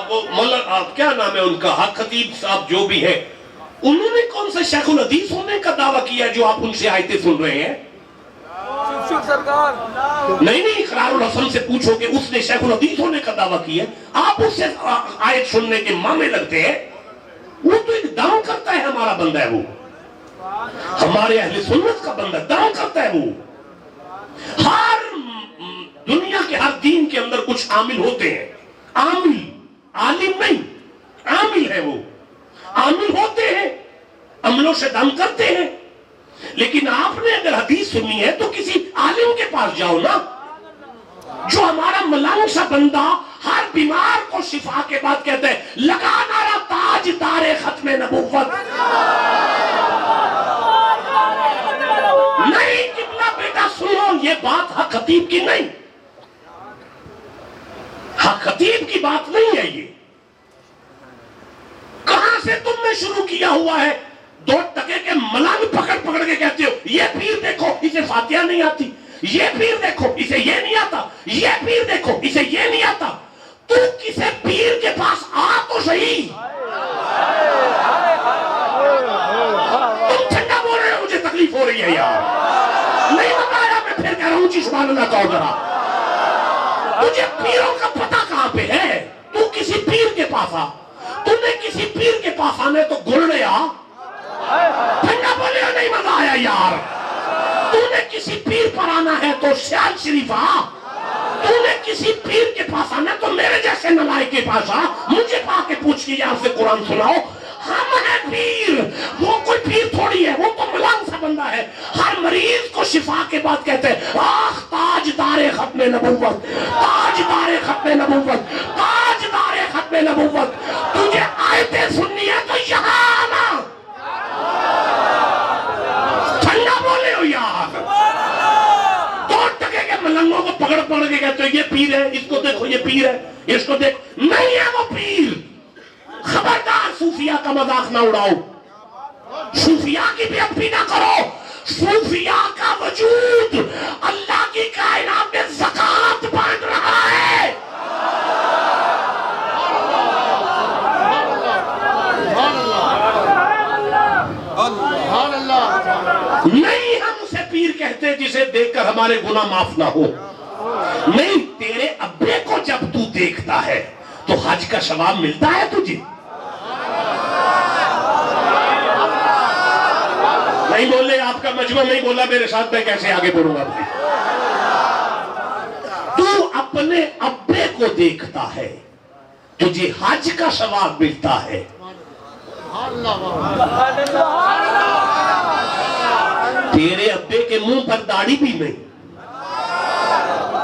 वो मौला क्या नाम है उनका, हक खतीब साहब जो भी है, उन्होंने कौन सा शेखुल हदीस होने का दावा किया जो आप उनसे आयतें सुन रहे हैं? सरकार नहीं, इकरारुल हसन से पूछो कि उसने शेखुल हदीस होने का दावा किया, आप उससे आयत सुनने के मामे लगते हैं। वो तो एक दावा करता है, हमारा बंदा है वो, हमारे अहले सुन्नत का बंदा दावा करता है वो। हर दुनिया के हर दीन के अंदर कुछ आमिल होते हैं, आमिल आलिम नहीं, आमिल है वो, आमिल होते हैं, अमलों से दम करते हैं। लेकिन आपने अगर हदीस सुननी है तो किसी आलिम के पास जाओ ना, जो हमारा मलांग सा बंदा हर बीमार को शिफा के बाद कहते हैं लगा नारा ताज तारे खत्मे नबुव्वत। नहीं किबला बेटा सुनो, ये बात हक खतीब की नहीं, हक खतीब की बात नहीं है ये। कहां से तुमने शुरू किया हुआ है? 2 टके के मलांग पकड़ पकड़ के कहते हो ये पीर देखो इसे फातिहा नहीं आती, ये पीर देखो इसे ये नहीं आता, ये पीर देखो इसे ये नहीं आता। तू किसे पीर के पास आ तो सही। तुम ठंडा बोल रहे हो, मुझे तकलीफ हो रही है यार। नहीं बताया, मैं फिर कह रहा हूं सुभान अल्लाह कहो जरा। तुझे पीरों का पता कहां पे है? तू किसी पीर के पास आ, तूने किसी पीर के पास आने तो गुरड़े आ। ठंडा बोले हो, नहीं मजा आया यार। तूने किसी पीर पर आना है तो श्याल शरीफ आ, तूने किसी पीर के पास आना तो मेरे जैसे नलायक के पास आ, मुझे पाके पूछ के यार से कुरान सुनाओ। हम हैं पीर, वो कोई पीर थोड़ी है, वो तो मलांग सा बंदा है। हर मरीज को शिफा के बाद कहते हैं आख ताजदारे खत्मे नबुव्वत, ताजदारे खत्मे नबुव्वत, ताजदारे खत्मे नबुव्वत। तुझे आयतें सुननी है तो यहाँ आना। ठंडा बोले हो यार। 2 टके के मलंगों को पकड़ पकड़ के कहते हो ये पीर है, इसको देखो ये पीर है, इसको देख, नहीं है वो पीर। खबरदार सूफिया का मजाक ना उड़ाओ, सूफिया की भी अपनी ना करो। सूफिया का वजूद अल्लाह की कायनात में ज़कात बांट रहा है। नहीं हम उसे पीर कहते जिसे देखकर हमारे गुनाह माफ ना हो। नहीं, तेरे अब्बे को जब तू देखता है तो हज का सवाब मिलता है तुझे? नहीं बोले, आपका मजमा नहीं बोला मेरे साथ, मैं कैसे आगे बढ़ूंगा? तू अपने अब्बे को देखता है, तुझे हज का सवाब मिलता है। तेरे अब्बे के मुंह पर दाढ़ी भी नहीं,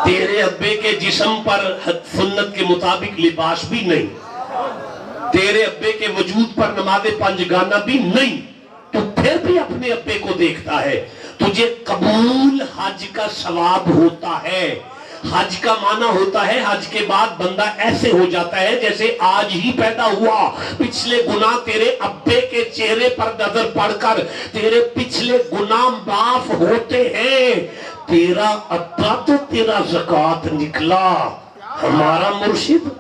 तेरे अब्बे के जिस्म पर सुन्नत के मुताबिक लिबास भी नहीं, तेरे अब्बे के वजूद पर नमाज़े पंजगाना भी नहीं, तो फिर भी अपने अब्बे को देखता है। तुझे कबूल हज का सवाब होता है। हज का माना होता है हज के बाद बंदा ऐसे हो जाता है जैसे आज ही पैदा हुआ। पिछले गुनाह तेरे अब्बे के चेहरे पर नजर पड़कर तेरे पिछले गुनाह माफ होते हैं। तेरा अब्बा तो तेरा ज़कात निकला, हमारा मुर्शिद